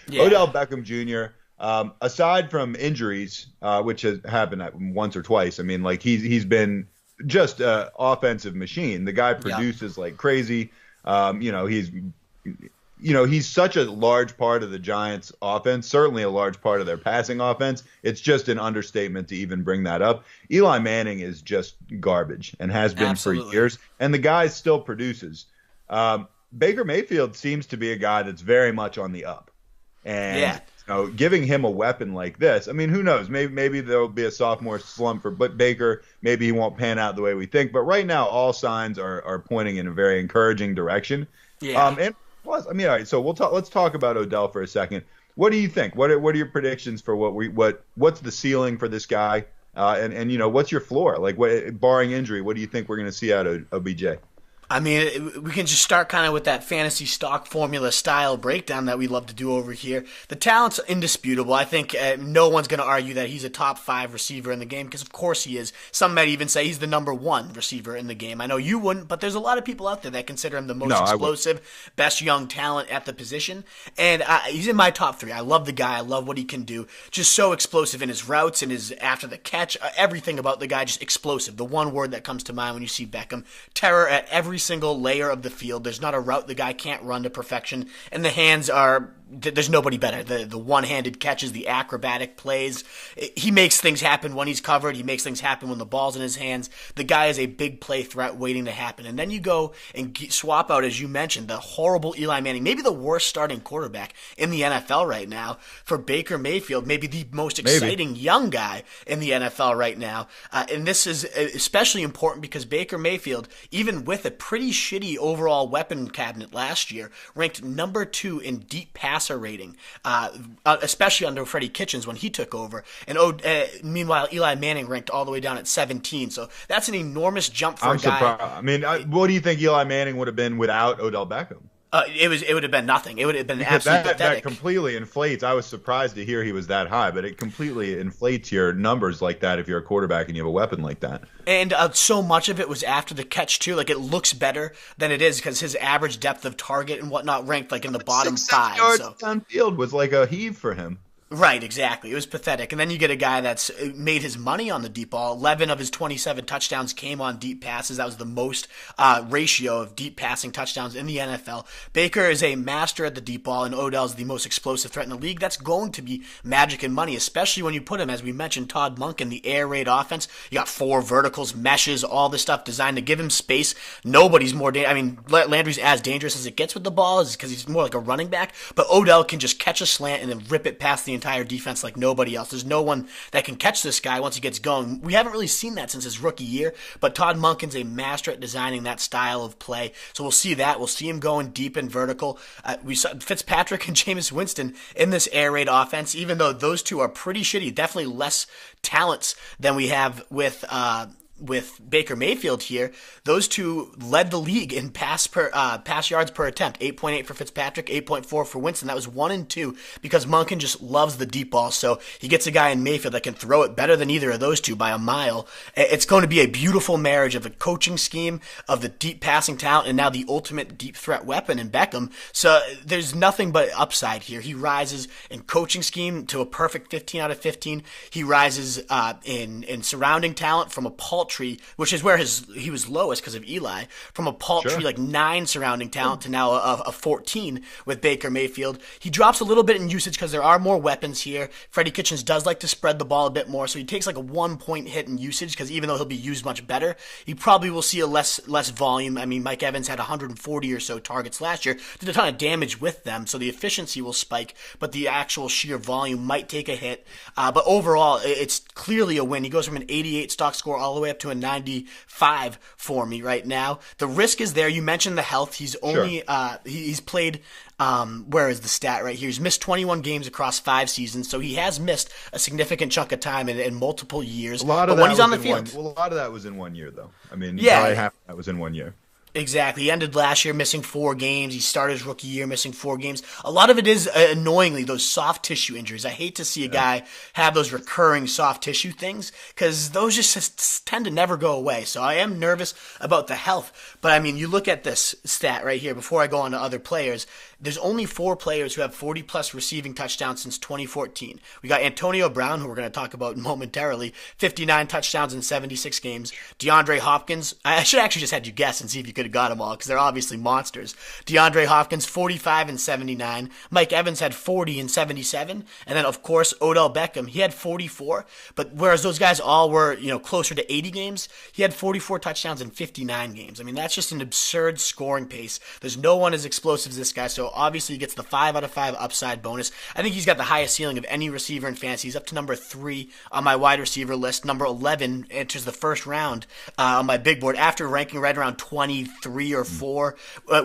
Yeah. Odell Beckham Jr. Aside from injuries, which has happened once or twice, I mean, like he's been just an offensive machine. The guy Yep. produces like crazy. You know, he's such a large part of the Giants' offense, certainly a large part of their passing offense. It's just an understatement to even bring that up. Eli Manning is just garbage and has been for Absolutely. years, and the guy still produces. Baker Mayfield seems to be a guy that's very much on the up. And Yeah. giving him a weapon like this, I mean, who knows? Maybe there'll be a sophomore slump for Baker. Maybe he won't pan out the way we think. But right now, all signs are pointing in a very encouraging direction. Yeah. And plus, I mean, all right. So let's talk about Odell for a second. What do you think? What are your predictions for what's the ceiling for this guy? And what's your floor? Like, barring injury, what do you think we're going to see out of OBJ? I mean, we can just start kind of with that fantasy stock formula style breakdown that we love to do over here. The talent's indisputable. I think no one's going to argue that he's a top 5 receiver in the game, because of course he is. Some might even say he's the number 1 receiver in the game. I know you wouldn't, but there's a lot of people out there that consider him the No, most I would. explosive, best young talent at the position. And he's in my top 3. I love the guy. I love what he can do. Just so explosive in his routes and his after the catch. Everything about the guy just explosive. The one word that comes to mind when you see Beckham. Terror at every single layer of the field. There's not a route the guy can't run to perfection, and the hands are there's nobody better. The one-handed catches, the acrobatic plays. He makes things happen when he's covered. He makes things happen when the ball's in his hands. The guy is a big play threat waiting to happen. And then you go and swap out, as you mentioned, the horrible Eli Manning, maybe the worst starting quarterback in the NFL right now, for Baker Mayfield, maybe the most Maybe. exciting young guy in the NFL right now. And this is especially important because Baker Mayfield, even with a pretty shitty overall weapon cabinet last year, ranked number 2 in deep passer rating, especially under Freddie Kitchens when he took over. And meanwhile, Eli Manning ranked all the way down at 17. So that's an enormous jump for a I'm guy. surprised. I mean, what do you think Eli Manning would have been without Odell Beckham? It would have been nothing. It would have been Because absolutely that pathetic. completely inflates. I was surprised to hear he was that high, but it completely inflates your numbers like that if you're a quarterback and you have a weapon like that. And so much of it was after the catch too. Like, it looks better than it is because his average depth of target and whatnot ranked like in the bottom 5. Yards So downfield was like a heave for him. right, exactly. It was pathetic. And then you get a guy that's made his money on the deep ball. 11 of his 27 touchdowns came on deep passes. That was the most ratio of deep passing touchdowns in the NFL. Baker is a master at the deep ball, and Odell's the most explosive threat in the league. That's going to be magic and money, especially when you put him, as we mentioned, Todd Monken, the air raid offense. You got 4 verticals, meshes, all this stuff designed to give him space. Nobody's more I mean, Landry's as dangerous as it gets with the ball is because he's more like a running back, but Odell can just catch a slant and then rip it past the entire defense like nobody else. There's no one that can catch this guy once he gets going. We haven't really seen that since his rookie year, but Todd Monken's a master at designing that style of play. So we'll see that. We'll see him going deep and vertical. We saw Fitzpatrick and Jameis Winston in this air raid offense, even though those two are pretty shitty. Definitely less talents than we have with Baker Mayfield here. Those two led the league in pass yards per attempt. 8.8 for Fitzpatrick, 8.4 for Winston. That was 1 and 2 because Monken just loves the deep ball. So he gets a guy in Mayfield that can throw it better than either of those two by a mile. It's going to be a beautiful marriage of a coaching scheme, of the deep passing talent, and now the ultimate deep threat weapon in Beckham. So there's nothing but upside here. He rises in coaching scheme to a perfect 15 out of 15. He rises in surrounding talent from a paltry, which is where he was lowest because of Eli, from a paltry Sure. like 9 surrounding talent to now a 14 with Baker Mayfield. He drops a little bit in usage because there are more weapons here. Freddie Kitchens does like to spread the ball a bit more, so he takes like a 1-point hit in usage because even though he'll be used much better, he probably will see a less volume. I mean, Mike Evans had 140 or so targets last year, did a ton of damage with them, so the efficiency will spike, but the actual sheer volume might take a hit. But overall, it's clearly a win. He goes from an 88 stock score all the way up to a 95 for me right now. The risk is there. You mentioned the health. He's only he's played where is the stat right here? He's missed 21 games across 5 seasons, so he has missed a significant chunk of time in multiple years. A lot of but when that he's on the was in field, one. Well, a lot of that was in 1 year, though. I mean, Yeah. probably half of that was in 1 year. exactly. He ended last year missing 4 games. He started his rookie year missing 4 games. A lot of it is annoyingly those soft tissue injuries. I hate to see a guy have those recurring soft tissue things because those just tend to never go away. So I am nervous about the health. But I mean, you look at this stat right here before I go on to other players. there's only 4 players who have 40-plus receiving touchdowns since 2014. We got Antonio Brown, who we're going to talk about momentarily, 59 touchdowns in 76 games. DeAndre Hopkins, I should actually just had you guess and see if you could have got them all, because they're obviously monsters. DeAndre Hopkins, 45 and 79. Mike Evans had 40 and 77. And then, of course, Odell Beckham, he had 44. But whereas those guys all were, closer to 80 games, he had 44 touchdowns in 59 games. I mean, that's just an absurd scoring pace. There's no one as explosive as this guy, so obviously he gets the 5 out of 5 upside bonus. I think he's got the highest ceiling of any receiver in fantasy. He's up to number 3 on my wide receiver list. Number 11 enters the first round on my big board after ranking right around 23 or 4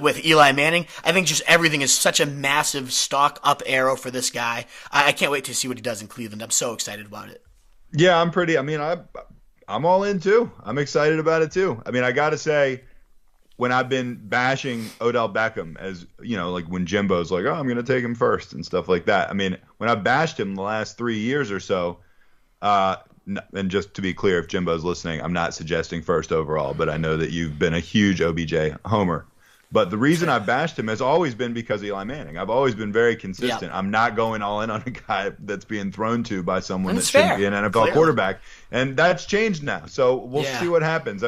with Eli Manning. I think just everything is such a massive stock up arrow for this guy. I can't wait to see what he does in Cleveland. I'm so excited about it. Yeah, I'm all in too. I'm excited about it too. I mean, I got to say, when I've been bashing Odell Beckham, as like when Jimbo's like, oh, I'm going to take him first and stuff like that. I mean, when I bashed him the last 3 years or so, and just to be clear, if Jimbo's listening, I'm not suggesting first overall, but I know that you've been a huge OBJ homer. But the reason I bashed him has always been because of Eli Manning. I've always been very consistent. Yep. I'm not going all in on a guy that's being thrown to by someone That's that shouldn't fair. be an NFL Clearly. quarterback. And that's changed now. So we'll see what happens. I mean,